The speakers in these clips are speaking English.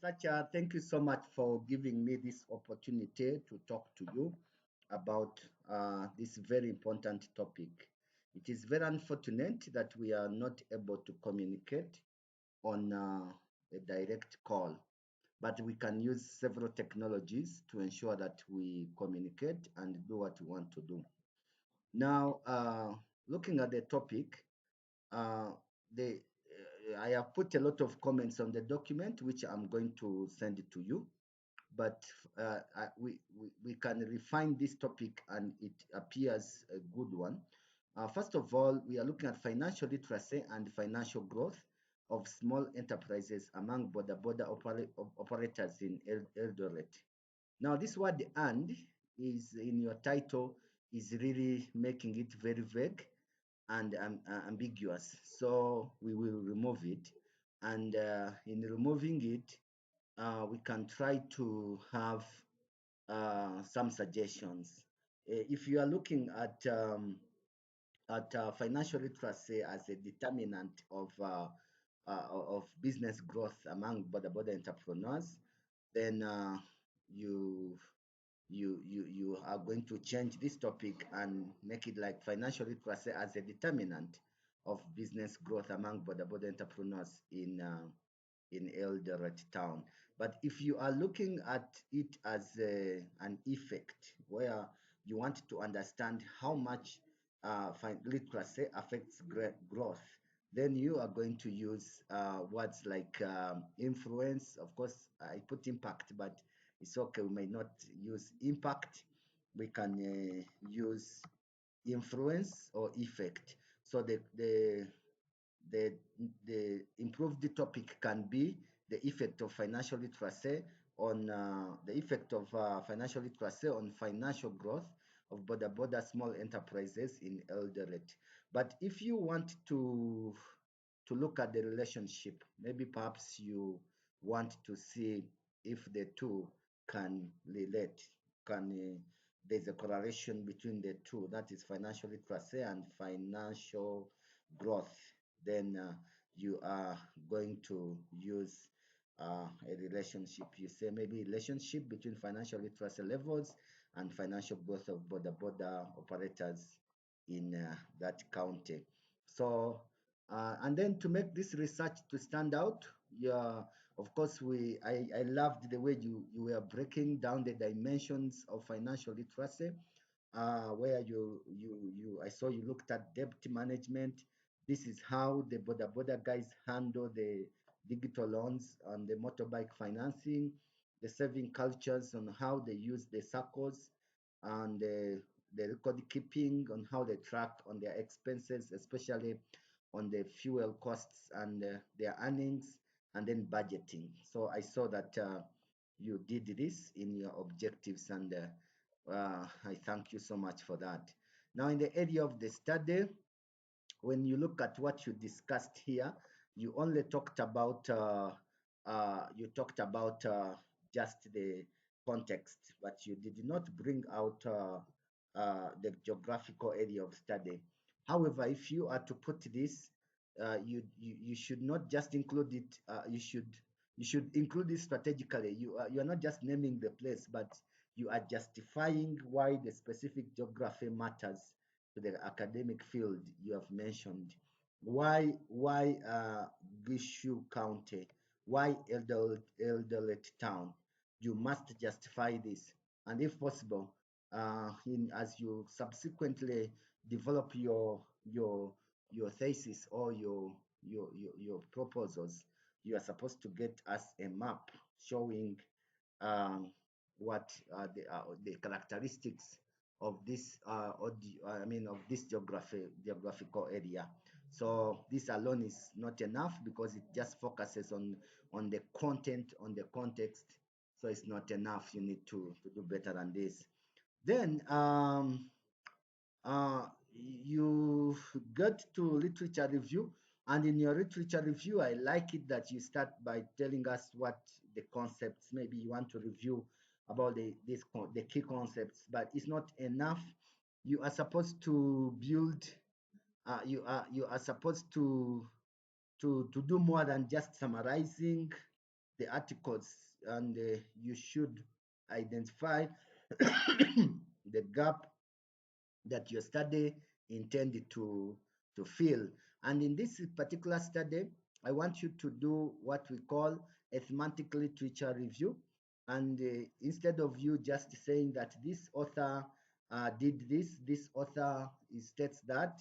Sacha, thank you so much for giving me this opportunity to talk to you about this very important topic. It is very unfortunate that we are not able to communicate on a direct call, but we can use several technologies to ensure that we communicate and do what we want to do. Now, looking at the topic, uh, the I have put a lot of comments on the document, which I'm going to send it to you. But we can refine this topic and it appears a good one. First of all, we are looking at financial literacy and financial growth of small enterprises among border operators in Eldoret. Now, this word "and" is in your title is really making it very vague and ambiguous. So we will remove it. And in removing it, we can try to have some suggestions. If you are looking at financial literacy as a determinant of business growth among border entrepreneurs, then you you are going to change this topic and make it like financial literacy as a determinant of business growth among border entrepreneurs in Eldoret town. But if you are looking at it as an effect, where you want to understand how much literacy affects growth, then you are going to use words like influence. Of course, I put impact, but it's okay. We may not use impact. We can use influence or effect. So the the improved topic can be the effect of financial literacy on financial literacy on financial growth of border small enterprises in Eldoret. But if you want to look at the relationship, maybe perhaps you want to see if the two can relate, can there's a correlation between the two, that is financial literacy and financial growth, then you are going to use a relationship. You say maybe relationship between financial literacy levels and financial growth of border operators in that county. So, and then to make this research to stand out, yeah, of course, I loved the way you were breaking down the dimensions of financial literacy, where I saw you looked at debt management. This is how the border guys handle the digital loans and the motorbike financing, the saving cultures on how they use the circles and the record keeping on how they track on their expenses, especially on the fuel costs and their earnings, and then budgeting. So I saw that you did this in your objectives, and I thank you so much for that. Now, in the area of the study, when you look at what you discussed here, you only talked about just the context, but you did not bring out the geographical area of study. However, if you are to put this, you should not just include it. You should include it strategically. You are not just naming the place, but you are justifying why the specific geography matters to the academic field you have mentioned. Why GISHU County? Why Eldoret Town? You must justify this, and if possible, as you subsequently develop your thesis or your proposals, you are supposed to get us a map showing um, what the characteristics of this of this geographical area. So this alone is not enough because it just focuses on the content, on the context. So it's not enough. You need to do better than this. Then uh, you get to literature review, and in your literature review, I like it that you start by telling us what the concepts. Maybe you want to review about the key concepts, but it's not enough. You are supposed to build. You are supposed to do more than just summarizing the articles, and you should identify the gap that your study intended to fill. And in this particular study, I want you to do what we call a thematic literature review. And instead of you just saying that this author did this, this author states that,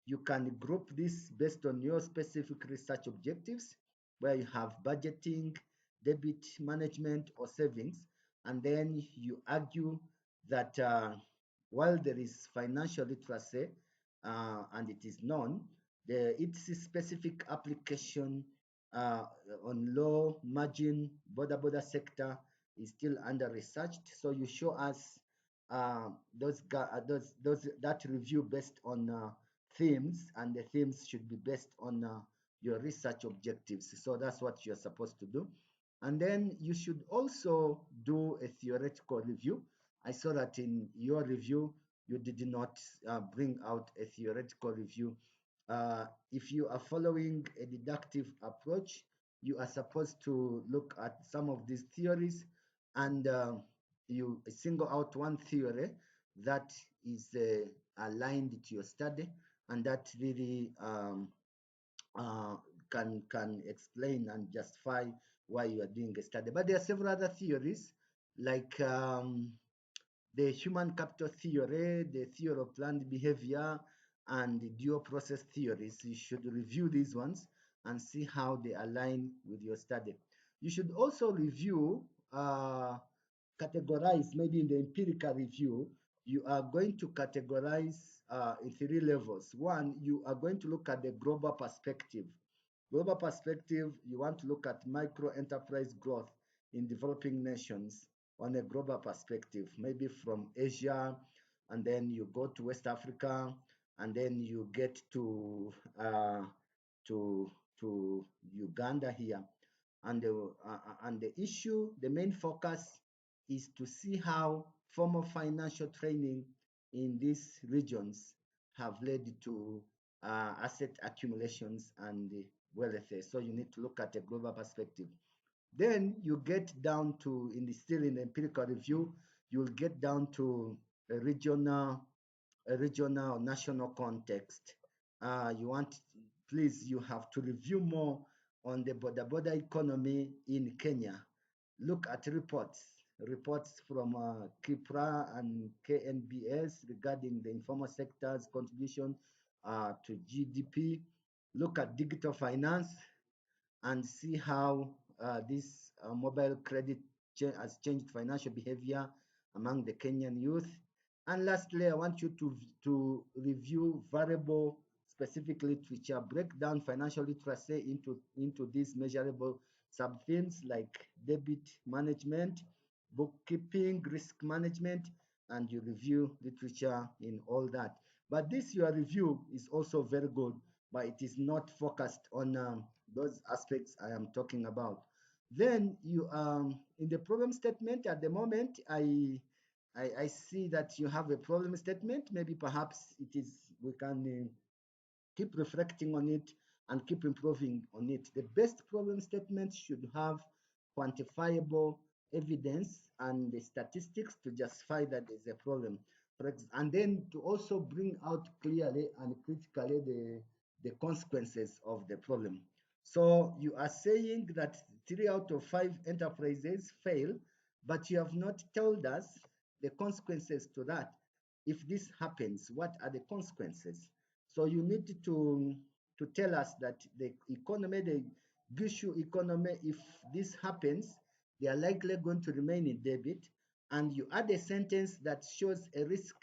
you can group this based on your specific research objectives, where you have budgeting, debit management, or savings. And then you argue that while there is financial literacy and it is known, its specific application uh, on low margin border sector is still under researched. So you show us those that review based on themes, and the themes should be based on your research objectives. So that's what you're supposed to do. And then you should also do a theoretical review. I saw that in your review, you did not bring out a theoretical review. If you are following a deductive approach, you are supposed to look at some of these theories, and you single out one theory that is aligned to your study, and that really uh, can explain and justify why you are doing a study. But there are several other theories, like the human capital theory, the theory of planned behavior, and the dual process theories. You should review these ones and see how they align with your study. You should also review, categorize, maybe in the empirical review, you are going to categorize in three levels. One, you are going to look at the global perspective. Global perspective, you want to look at micro enterprise growth in developing nations on a global perspective, maybe from Asia, and then you go to West Africa, and then you get to to Uganda here. And the issue, the main focus is to see how formal financial training in these regions have led to asset accumulations and wealth. So you need to look at a global perspective. Then you get down to, still in the empirical review, you'll get down to a regional or national context. You want, please, you have to review more on the border economy in Kenya. Look at reports from KIPRA and KNBS regarding the informal sector's contribution to GDP. Look at digital finance and see how this mobile credit has changed financial behavior among the Kenyan youth. And lastly, I want you to review variable specific literature, break down financial literacy into these measurable sub-themes like debit management, bookkeeping, risk management, and you review literature in all that. But this your review is also very good, but it is not focused on those aspects I am talking about. Then you in the problem statement at the moment, I see that you have a problem statement. Maybe perhaps it is we can keep reflecting on it and keep improving on it. The best problem statement should have quantifiable evidence and the statistics to justify that there's a problem. And then to also bring out clearly and critically the consequences of the problem. So you are saying that 3 out of 5 enterprises fail, but you have not told us the consequences to that. If this happens, what are the consequences? So you need to tell us that the economy, the GISHU economy, if this happens, they are likely going to remain in debit. And you add a sentence that shows a risk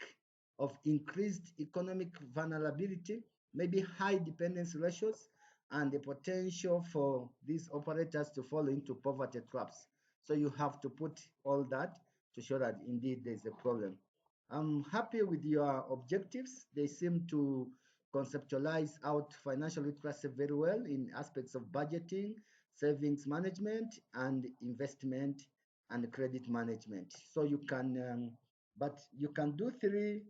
of increased economic vulnerability, maybe high dependence ratios, and the potential for these operators to fall into poverty traps. So you have to put all that to show that indeed there's a problem. I'm happy with your objectives. They seem to conceptualize out financial literacy very well in aspects of budgeting, savings management, and investment and credit management. So you can, but you can do three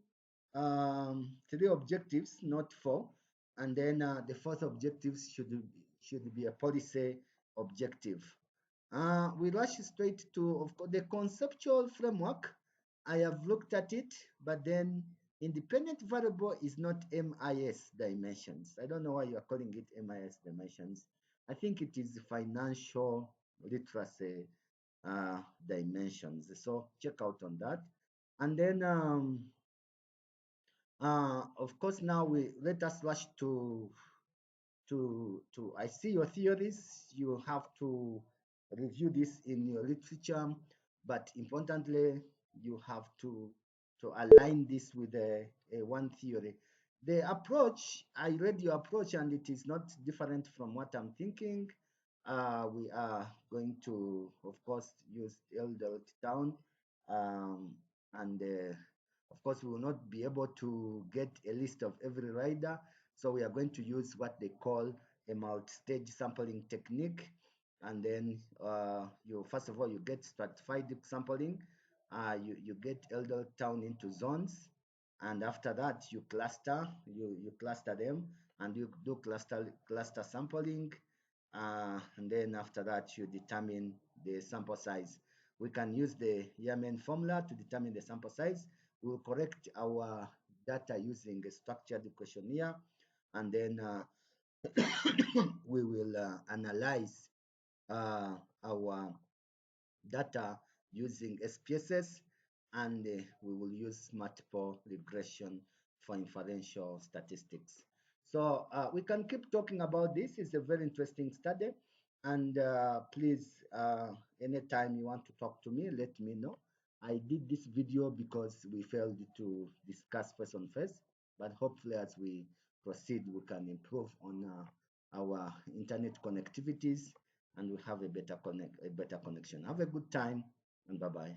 objectives, not 4, and then the fourth objective should be a policy objective. We rush straight to, of course, the conceptual framework. I have looked at it, but then independent variable is not MIS dimensions. I don't know why you are calling it MIS dimensions. I think it is financial literacy dimensions. So check out on that. And then, of course, now we let us rush to I see your theories. You have to review this in your literature, but importantly, you have to align this with a one theory. The approach, I read your approach, and it is not different from what I'm thinking. We are going to, of course, use ELDORET down, and of course, we will not be able to get a list of every rider, so we are going to use what they call a multi-stage sampling technique. And then you first of all you get stratified sampling. You get elder town into zones, and after that you cluster them, and you do cluster sampling, and then after that you determine the sample size. We can use the Yemen formula to determine the sample size. We will correct our data using a structured questionnaire, and then we will analyze our data using SPSS, and we will use multiple regression for inferential statistics. So we can keep talking about this. It's a very interesting study. And please, anytime you want to talk to me, let me know. I did this video because we failed to discuss face on face, but hopefully as we proceed, we can improve on our internet connectivities, and we have a better connection. Have a good time, and bye bye.